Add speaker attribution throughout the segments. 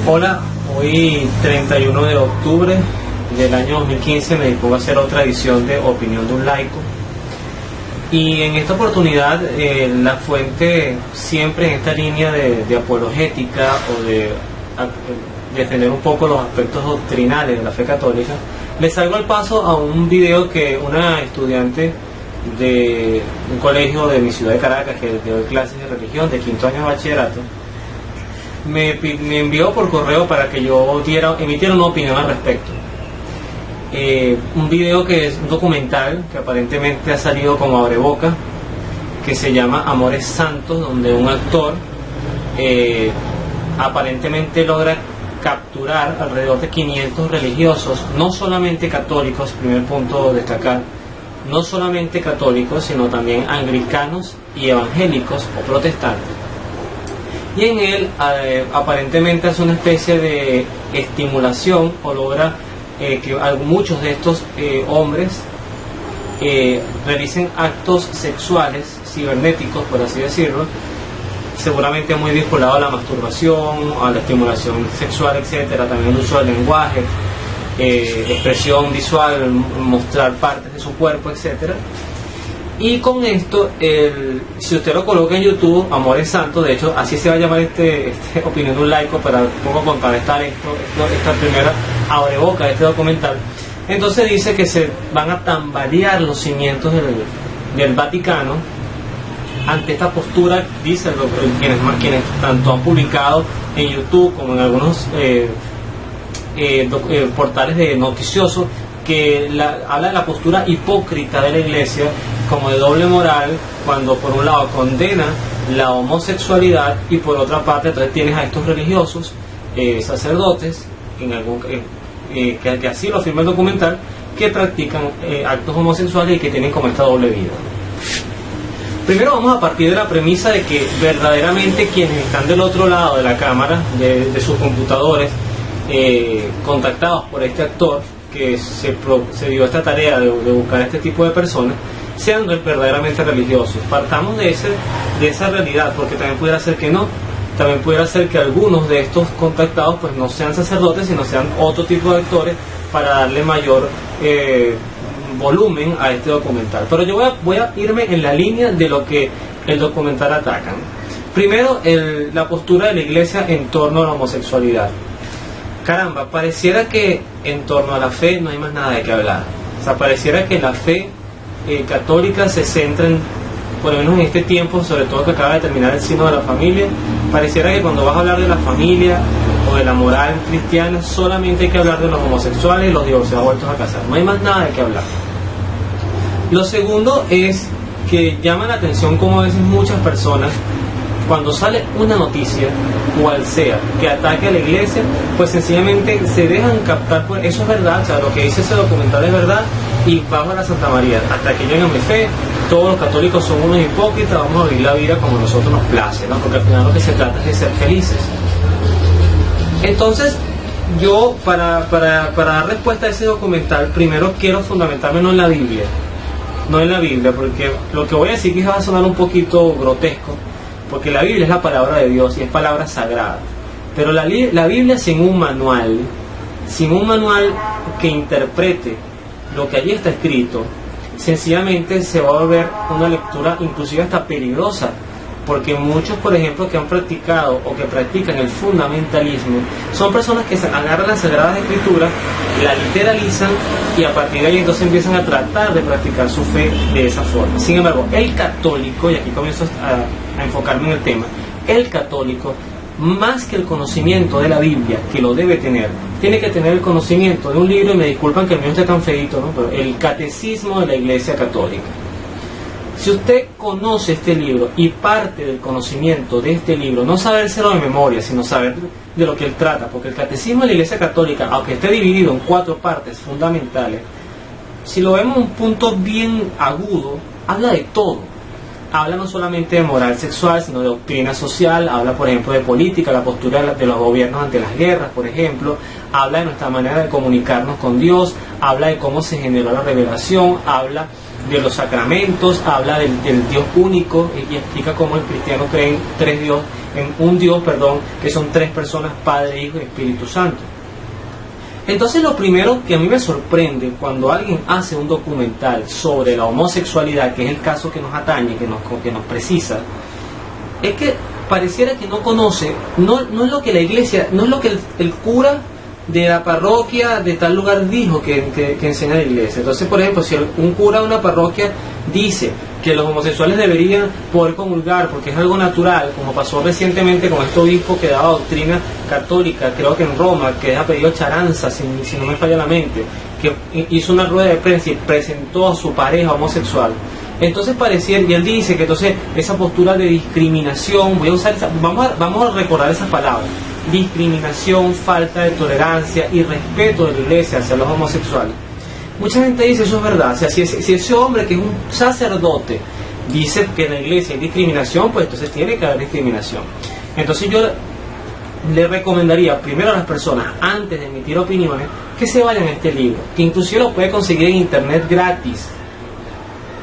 Speaker 1: Hola, hoy 31 de octubre del año 2015 me dispongo a hacer otra edición de Opinión de un Laico. Y en esta oportunidad la fuente, siempre en esta línea de apologética o de defender un poco los aspectos doctrinales de la fe católica, le salgo al paso a un video que una estudiante de un colegio de mi ciudad de Caracas, que doy clases de religión de quinto año de bachillerato, me envió por correo para que yo emitiera una opinión al respecto. Un video que es un documental que aparentemente ha salido como abreboca, que se llama Amores Santos, donde un actor aparentemente logra capturar alrededor de 500 religiosos, no solamente católicos, primer punto a destacar, no solamente católicos, sino también anglicanos y evangélicos o protestantes. Y en él aparentemente hace una especie de estimulación o logra que muchos de estos hombres realicen actos sexuales, cibernéticos por así decirlo, seguramente muy vinculado a la masturbación, a la estimulación sexual, etcétera, también el uso del lenguaje, expresión visual, mostrar partes de su cuerpo, etcétera. Y con esto, si usted lo coloca en YouTube, Amores Santos, de hecho así se va a llamar este Opinión de un Laico, para un poco contrarrestar esta primera abreboca de este documental, entonces dice que se van a tambalear los cimientos del Vaticano ante esta postura, dicen quienes tanto han publicado en YouTube como en algunos portales de noticiosos, que habla de la postura hipócrita de la Iglesia, como de doble moral, cuando por un lado condena la homosexualidad y por otra parte entonces tienes a estos religiosos, sacerdotes, que así lo afirma el documental, que practican actos homosexuales y que tienen como esta doble vida. Primero vamos a partir de la premisa de que verdaderamente quienes están del otro lado de la cámara, de sus computadores, contactados por este actor que se dio esta tarea de buscar a este tipo de personas, sean verdaderamente religiosos. Partamos de esa realidad, porque también pudiera ser que no, también pudiera ser que algunos de estos contactados pues no sean sacerdotes, sino sean otro tipo de actores, para darle mayor volumen a este documental. Pero yo voy a irme en la línea de lo que el documental ataca. Primero, la postura de la Iglesia en torno a la homosexualidad. Caramba, pareciera que en torno a la fe no hay más nada de qué hablar. O sea, pareciera que la fe católica se centra por lo menos en este tiempo, sobre todo que acaba de terminar el Sínodo de la Familia, pareciera que cuando vas a hablar de la familia o de la moral cristiana, solamente hay que hablar de los homosexuales y los divorciados vueltos a casar. No hay más nada de qué hablar. Lo segundo es que llama la atención como a veces muchas personas, cuando sale una noticia, cual sea, que ataque a la Iglesia, pues sencillamente se dejan captar por eso. Es verdad, o sea, lo que dice ese documental es verdad, y vamos a la Santa María, hasta que lleguen a mi fe, todos los católicos son unos hipócritas, vamos a vivir la vida como a nosotros nos place, ¿no? Porque al final lo que se trata es de ser felices. Entonces, yo para dar respuesta a ese documental, primero quiero fundamentarme no en la Biblia, porque lo que voy a decir quizás va a sonar un poquito grotesco, porque la Biblia es la palabra de Dios y es palabra sagrada, pero la Biblia sin un manual que interprete lo que allí está escrito, sencillamente se va a volver una lectura inclusive hasta peligrosa, porque muchos, por ejemplo, que han practicado o que practican el fundamentalismo, son personas que se agarran las Sagradas Escrituras, la literalizan y a partir de ahí entonces empiezan a tratar de practicar su fe de esa forma. Sin embargo, el católico, y aquí comienzo a enfocarme en el tema, el católico, más que el conocimiento de la Biblia, que lo debe tener, tiene que tener el conocimiento de un libro, y me disculpan que el mío esté tan feito, ¿no? Pero el Catecismo de la Iglesia Católica. Si usted conoce este libro y parte del conocimiento de este libro, no sabérselo de memoria, sino saber de lo que él trata, porque el Catecismo de la Iglesia Católica, aunque esté dividido en 4 partes fundamentales, si lo vemos en un punto bien agudo, habla de todo. Habla no solamente de moral sexual, sino de doctrina social, habla por ejemplo de política, la postura de los gobiernos ante las guerras, por ejemplo, habla de nuestra manera de comunicarnos con Dios, habla de cómo se generó la revelación, habla de los sacramentos, habla del Dios único y explica cómo el cristiano cree en un Dios, que son tres personas, Padre, Hijo y Espíritu Santo. Entonces lo primero que a mí me sorprende cuando alguien hace un documental sobre la homosexualidad, que es el caso que nos atañe, que nos precisa, es que pareciera que no conoce, no es lo que la iglesia, no es lo que el cura de la parroquia de tal lugar dijo que enseña la iglesia. Entonces, por ejemplo, si un cura de una parroquia dice que los homosexuales deberían poder comulgar porque es algo natural, como pasó recientemente con este obispo que daba doctrina católica, creo que en Roma, que es apellido Charanza, si no me falla la mente, que hizo una rueda de prensa y presentó a su pareja homosexual. Entonces pareciera, y él dice que entonces esa postura de discriminación, vamos a recordar esas palabras: discriminación, falta de tolerancia y respeto de la iglesia hacia los homosexuales. Mucha gente dice eso es verdad. O sea, si ese hombre que es un sacerdote dice que en la iglesia hay discriminación, pues entonces tiene que haber discriminación. Entonces yo le recomendaría primero a las personas, antes de emitir opiniones, que se vayan a este libro, que inclusive lo puede conseguir en internet gratis,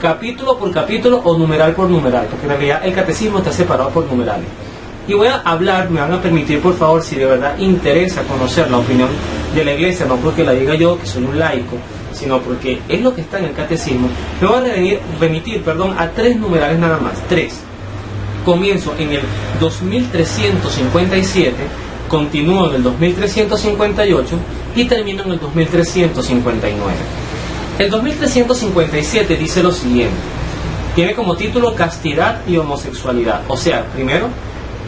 Speaker 1: capítulo por capítulo o numeral por numeral, porque en realidad el catecismo está separado por numerales. Y voy a hablar, me van a permitir por favor, si de verdad interesa conocer la opinión de la iglesia, no porque la diga yo que soy un laico, sino porque es lo que está en el catecismo, me voy a remitir a 3 numerales nada más, 3. Comienzo en el 2357, continúo en el 2358 y termino en el 2359. El 2357 dice lo siguiente, tiene como título Castidad y homosexualidad. O sea, primero,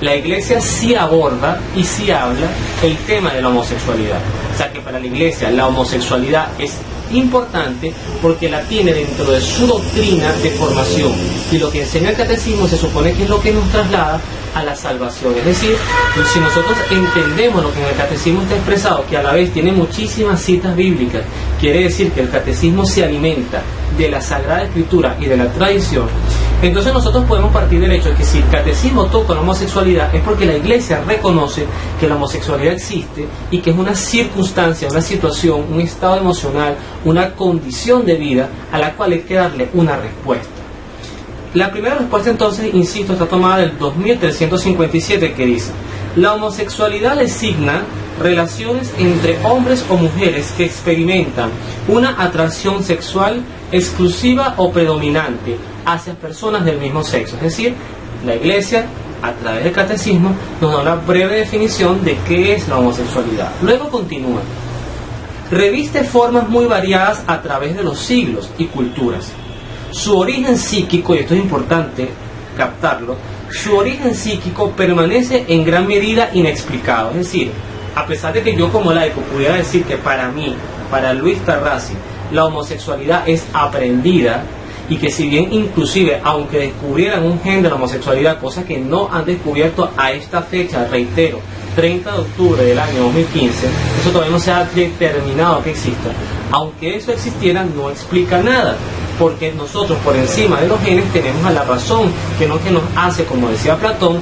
Speaker 1: la iglesia sí aborda y sí habla el tema de la homosexualidad. O sea que para la iglesia la homosexualidad es importante porque la tiene dentro de su doctrina de formación, y lo que enseña el catecismo se supone que es lo que nos traslada a la salvación. Es decir, si nosotros entendemos lo que en el catecismo está expresado, que a la vez tiene muchísimas citas bíblicas, quiere decir que el catecismo se alimenta de la Sagrada Escritura y de la tradición. Entonces nosotros podemos partir del hecho de que si el catecismo toca la homosexualidad es porque la iglesia reconoce que la homosexualidad existe y que es una circunstancia, una situación, un estado emocional, una condición de vida a la cual hay que darle una respuesta. La primera respuesta entonces, insisto, está tomada del 2357, que dice: la homosexualidad designa relaciones entre hombres o mujeres que experimentan una atracción sexual exclusiva o predominante hacia personas del mismo sexo. Es decir, la iglesia, a través del catecismo, nos da una breve definición de qué es la homosexualidad. Luego continúa: reviste formas muy variadas a través de los siglos y culturas. Su origen psíquico, y esto es importante captarlo, su origen psíquico permanece en gran medida inexplicado. Es decir, a pesar de que yo como laico pudiera decir que para mí, para Luis Tarrasi, la homosexualidad es aprendida, y que si bien inclusive, aunque descubrieran un gen de la homosexualidad, cosa que no han descubierto a esta fecha, reitero, 30 de octubre del año 2015, eso todavía no se ha determinado que exista. Aunque eso existiera, no explica nada, porque nosotros por encima de los genes tenemos a la razón, que nos hace, como decía Platón,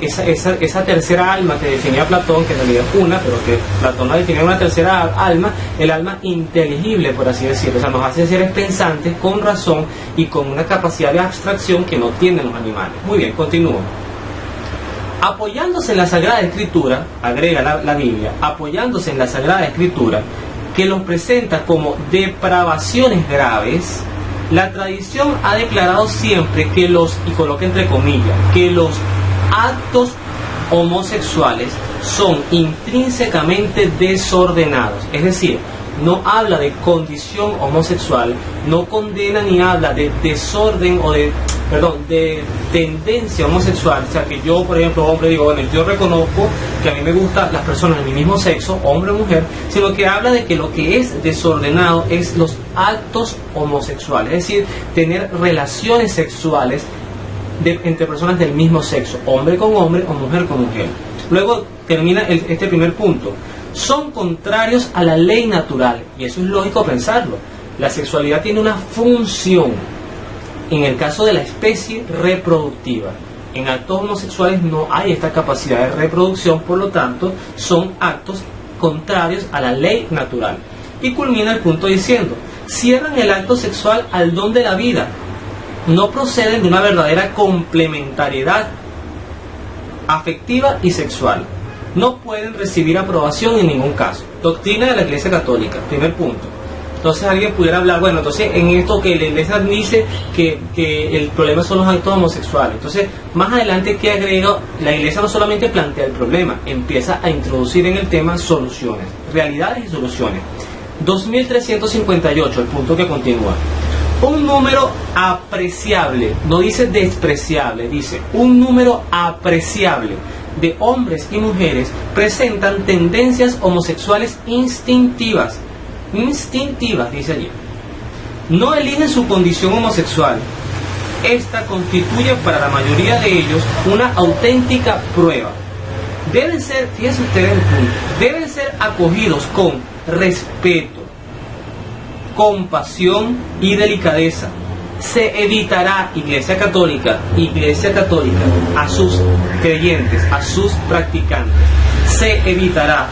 Speaker 1: esa tercera alma que definía Platón, que en realidad es una, pero que Platón la definía una tercera alma, el alma inteligible, por así decirlo. O sea, nos hace seres pensantes con razón y con una capacidad de abstracción que no tienen los animales. Muy bien, continúo. Apoyándose en la Sagrada Escritura, agrega la Biblia, apoyándose en la Sagrada Escritura, que los presenta como depravaciones graves, la tradición ha declarado siempre que y coloca entre comillas, que los actos homosexuales son intrínsecamente desordenados. Es decir, no habla de condición homosexual, no condena ni habla de desorden o de tendencia homosexual. O sea, que yo, por ejemplo, hombre, digo, bueno, yo reconozco que a mí me gustan las personas de mi mismo sexo, hombre o mujer, sino que habla de que lo que es desordenado es los actos homosexuales, es decir, tener relaciones sexuales entre personas del mismo sexo, hombre con hombre o mujer con mujer. Luego termina este primer punto: son contrarios a la ley natural, y eso es lógico pensarlo. La sexualidad tiene una función, en el caso de la especie reproductiva. En actos homosexuales no hay esta capacidad de reproducción, por lo tanto son actos contrarios a la ley natural. Y culmina el punto diciendo: cierran el acto sexual al don de la vida. No proceden de una verdadera complementariedad afectiva y sexual. No pueden recibir aprobación en ningún caso. Doctrina de la Iglesia Católica, primer punto. Entonces alguien pudiera hablar, bueno, entonces en esto que la Iglesia dice que el problema son los actos homosexuales. Entonces, más adelante, ¿qué agrega? La Iglesia no solamente plantea el problema, empieza a introducir en el tema soluciones, realidades y soluciones. 2358, el punto que continúa. Un número apreciable, no dice despreciable, dice un número apreciable de hombres y mujeres presentan tendencias homosexuales instintivas, dice allí. No eligen su condición homosexual. Esta constituye para la mayoría de ellos una auténtica prueba. Deben ser, fíjense ustedes el punto, deben ser acogidos con respeto, compasión y delicadeza. Se evitará, Iglesia Católica, a sus creyentes, a sus practicantes, se evitará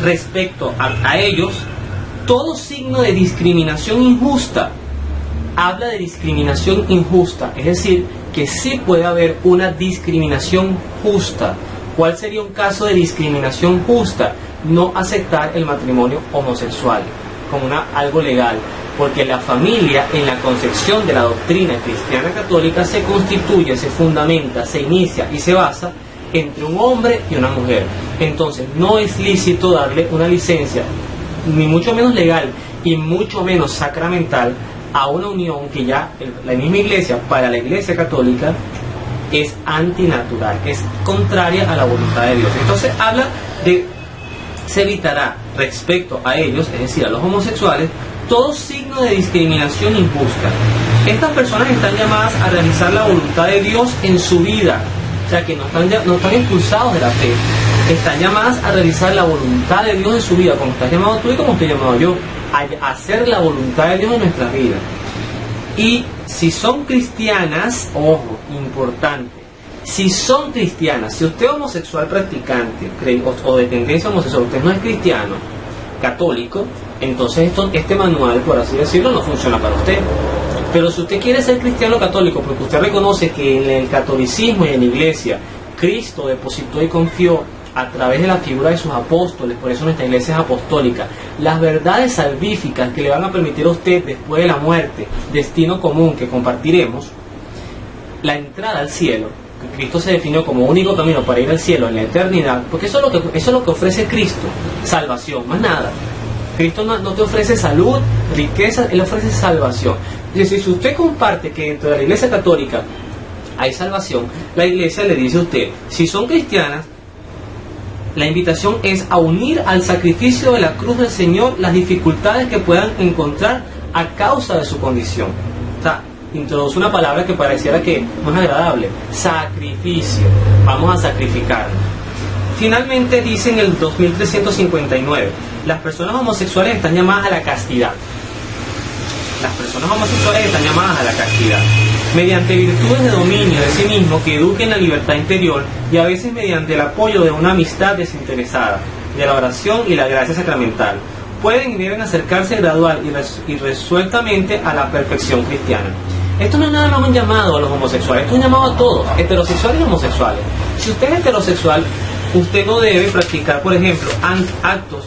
Speaker 1: respecto a ellos todo signo de discriminación injusta. Habla de discriminación injusta, es decir, que sí puede haber una discriminación justa. ¿Cuál sería un caso de discriminación justa? No aceptar el matrimonio homosexual como algo legal, porque la familia, en la concepción de la doctrina cristiana católica, se constituye, se fundamenta, se inicia y se basa entre un hombre y una mujer. Entonces no es lícito darle una licencia, ni mucho menos legal y mucho menos sacramental, a una unión que ya la misma Iglesia, para la Iglesia Católica, es antinatural, es contraria a la voluntad de Dios. Entonces habla de se evitará respecto a ellos, es decir, a los homosexuales, todo signo de discriminación injusta. Estas personas están llamadas a realizar la voluntad de Dios en su vida, o sea que no están expulsados de la fe, están llamadas a realizar la voluntad de Dios en su vida, como estás llamado tú y como estoy llamado yo, a hacer la voluntad de Dios en nuestra vida. Y si son cristianas, ojo, importante, si son cristianas, si usted es homosexual practicante o de tendencia homosexual, usted no es cristiano, católico, entonces este manual, por así decirlo, no funciona para usted. Pero si usted quiere ser cristiano católico, porque usted reconoce que en el catolicismo y en la Iglesia, Cristo depositó y confió a través de la figura de sus apóstoles, por eso nuestra Iglesia es apostólica, las verdades salvíficas que le van a permitir a usted después de la muerte, destino común que compartiremos, la entrada al cielo. Cristo se definió como único camino para ir al cielo en la eternidad, porque eso es lo que ofrece Cristo, salvación, más nada. Cristo no te ofrece salud, riqueza, Él ofrece salvación. Es decir, si usted comparte que dentro de la Iglesia Católica hay salvación, la Iglesia le dice a usted, si son cristianas, la invitación es a unir al sacrificio de la cruz del Señor las dificultades que puedan encontrar a causa de su condición. O sea, introduce una palabra que pareciera que no es agradable, sacrificio, vamos a sacrificarnos. Finalmente dice en el 2359, las personas homosexuales están llamadas a la castidad. Las personas homosexuales están llamadas a la castidad, mediante virtudes de dominio de sí mismo que eduquen la libertad interior y a veces mediante el apoyo de una amistad desinteresada, de la oración y la gracia sacramental. Pueden y deben acercarse gradual y resueltamente a la perfección cristiana. Esto no es nada más un llamado a los homosexuales, esto es un llamado a todos, heterosexuales y homosexuales. Si usted es heterosexual, usted no debe practicar, por ejemplo, actos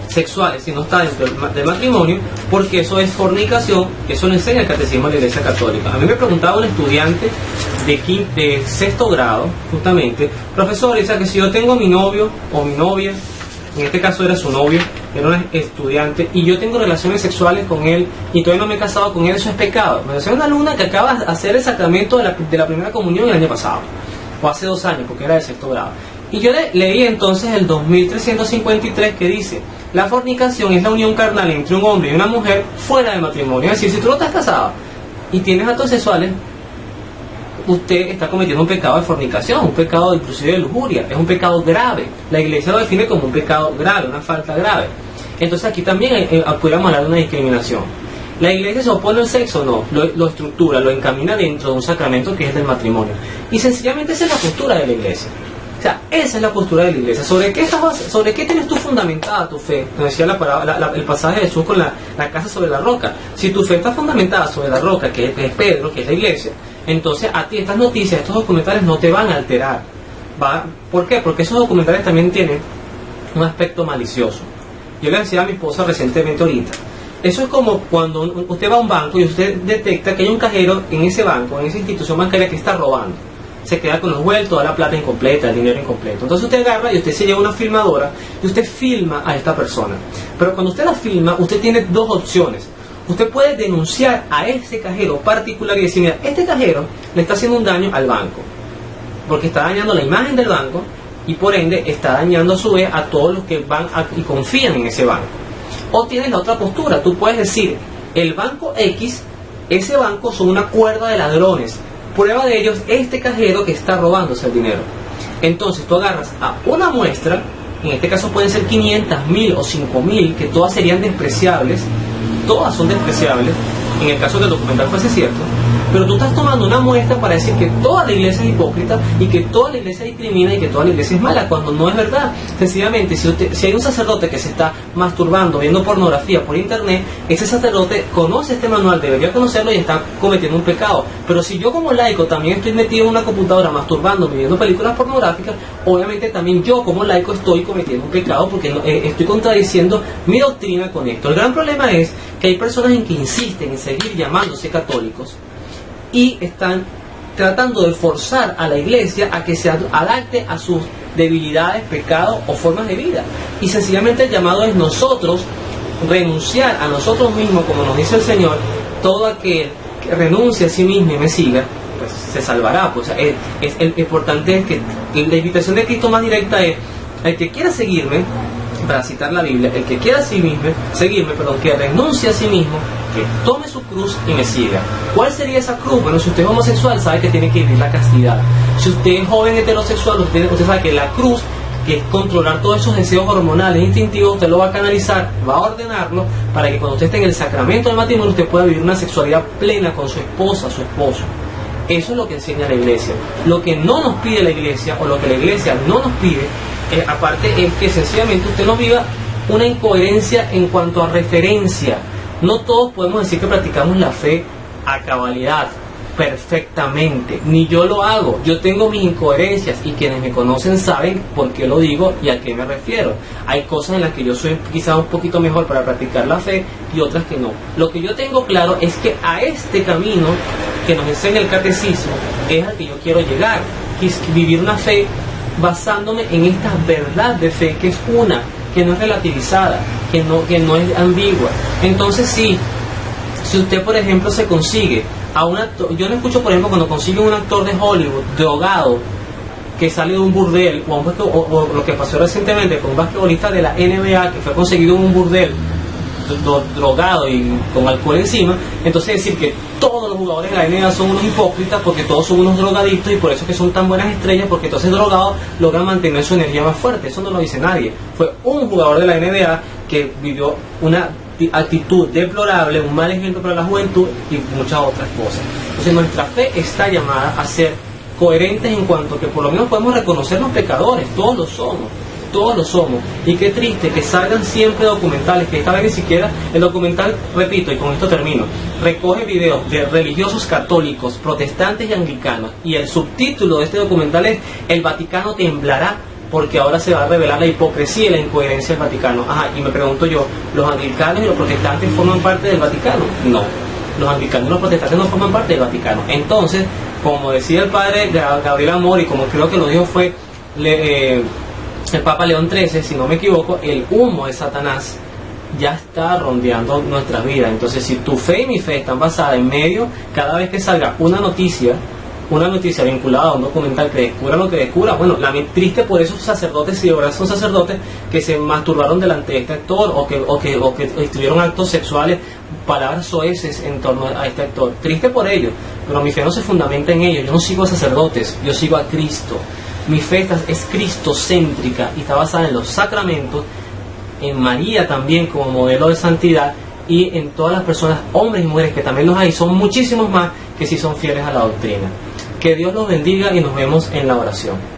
Speaker 1: sexuales si no está dentro del matrimonio, porque eso es fornicación, eso lo enseña el catecismo de la Iglesia Católica. A mí me preguntaba un estudiante de sexto grado, justamente, profesor, dice que si yo tengo mi novio o mi novia, en este caso era su novio, era un estudiante, y yo tengo relaciones sexuales con él y todavía no me he casado con él, eso es pecado. Me decía una alumna que acaba de hacer el sacramento de la primera comunión el año pasado, o hace 2 años, porque era de sexto grado. Y yo leí entonces el 2353 que dice, la fornicación es la unión carnal entre un hombre y una mujer fuera de matrimonio. Es decir, si tú no estás casado y tienes actos sexuales, usted está cometiendo un pecado de fornicación, un pecado inclusive de lujuria, es un pecado grave. La Iglesia lo define como un pecado grave, una falta grave. Entonces aquí también podríamos hablar de una discriminación. ¿La Iglesia se opone al sexo? No, lo estructura, lo encamina dentro de un sacramento que es del matrimonio. Y sencillamente esa es la postura de la Iglesia. sea, esa es la postura de la iglesia. ¿Sobre qué tienes tú fundamentada tu fe? Nos decía el pasaje de Jesús con la casa sobre la roca. Si tu fe está fundamentada sobre la roca, que es Pedro, que es la iglesia, entonces a ti estas noticias, estos documentales no te van a alterar. ¿Por qué? Porque esos documentales también tienen un aspecto malicioso. Yo le decía a mi esposa recientemente ahorita, eso es como cuando usted va a un banco y usted detecta que hay un cajero en ese banco, en esa institución bancaria que está robando. Se queda con los vueltos, toda la plata incompleta, el dinero incompleto. Entonces usted agarra y usted se lleva una filmadora y usted filma a esta persona. Pero cuando usted la filma, usted tiene dos opciones. Usted puede denunciar a ese cajero particular y decir, mira, este cajero le está haciendo un daño al banco, porque está dañando la imagen del banco y por ende está dañando a su vez a todos los que van y confían en ese banco. O tienes la otra postura, tú puedes decir, el banco X, ese banco son una cuerda de ladrones. Prueba de ello es este cajero que está robándose el dinero. Entonces tú agarras a una muestra, en este caso pueden ser 500.000 o 5.000, que todas serían despreciables, todas son despreciables, en el caso que el documental fuese cierto, pero tú estás tomando una muestra para decir que toda la iglesia es hipócrita y que toda la iglesia discrimina y que toda la iglesia es mala, cuando no es verdad. Sencillamente, si hay un sacerdote que se está masturbando, viendo pornografía por internet, ese sacerdote conoce este manual, debería conocerlo y está cometiendo un pecado. Pero si yo como laico también estoy metido en una computadora masturbando, viendo películas pornográficas, obviamente también yo como laico estoy cometiendo un pecado porque estoy contradiciendo mi doctrina con esto. El gran problema es que hay personas en que insisten en seguir llamándose católicos y están tratando de forzar a la iglesia a que se adapte a sus debilidades, pecados o formas de vida. Y sencillamente el llamado es nosotros renunciar a nosotros mismos, como nos dice el Señor, todo aquel que renuncie a sí mismo y me siga, pues se salvará. Pues lo importante es que la invitación de Cristo más directa es, el que quiera seguirme, para citar la Biblia, el que quiera seguirme, que renuncie a sí mismo, que tome su cruz y me siga. ¿Cuál sería esa cruz? Bueno, si usted es homosexual, sabe que tiene que vivir la castidad. Si usted es joven heterosexual, usted sabe que la cruz, que es controlar todos esos deseos hormonales e instintivos, usted lo va a canalizar, va a ordenarlo para que cuando usted esté en el sacramento del matrimonio, usted pueda vivir una sexualidad plena con su esposa, su esposo. Eso es lo que enseña la iglesia. Lo que no nos pide la iglesia, o lo que la iglesia no nos pide, aparte es que sencillamente usted no viva una incoherencia en cuanto a referencia. No todos podemos decir que practicamos la fe a cabalidad, perfectamente, ni yo lo hago. Yo tengo mis incoherencias y quienes me conocen saben por qué lo digo y a qué me refiero. Hay cosas en las que yo soy quizás un poquito mejor para practicar la fe y otras que no. Lo que yo tengo claro es que a este camino que nos enseña el catecismo es al que yo quiero llegar, que es vivir una fe basándome en esta verdad de fe que es una, que no es relativizada, que no es ambigua. Entonces sí, si usted por ejemplo se consigue a un actor, yo no escucho por ejemplo cuando consigue un actor de Hollywood drogado que sale de un burdel, o lo que pasó recientemente con un basquetbolista de la NBA que fue conseguido en un burdel drogado y con alcohol encima, entonces decir que todos los jugadores de la NBA son unos hipócritas porque todos son unos drogadictos y por eso es que son tan buenas estrellas, porque entonces drogados logran mantener su energía más fuerte. Eso no lo dice nadie. Fue un jugador de la NBA que vivió una actitud deplorable, un mal ejemplo para la juventud y muchas otras cosas. Entonces nuestra fe está llamada a ser coherentes en cuanto que por lo menos podemos reconocer los pecadores, todos lo somos, y qué triste que salgan siempre documentales, que esta vez ni siquiera el documental, repito, y con esto termino, recoge videos de religiosos católicos, protestantes y anglicanos, y el subtítulo de este documental es "El Vaticano temblará", porque ahora se va a revelar la hipocresía y la incoherencia del Vaticano. Y me pregunto yo, ¿los anglicanos y los protestantes forman parte del Vaticano? No, los anglicanos y los protestantes no forman parte del Vaticano. Entonces, como decía el padre Gabriel Amor, y como creo que lo dijo fue el Papa León XIII, si no me equivoco, el humo de Satanás ya está rondeando nuestras vidas. Entonces, si tu fe y mi fe están basadas en medio, cada vez que salga una noticia vinculada a un documental que descubra lo que descubra, bueno, triste por esos sacerdotes, si de verdad son sacerdotes que se masturbaron delante de este actor o que estuvieron actos sexuales, palabras soeces en torno a este actor. Triste por ello, pero mi fe no se fundamenta en ello. Yo no sigo a sacerdotes, yo sigo a Cristo. Mi fe es cristocéntrica y está basada en los sacramentos, en María también como modelo de santidad y en todas las personas, hombres y mujeres que también los hay, son muchísimos más que sí son fieles a la doctrina. Que Dios los bendiga y nos vemos en la oración.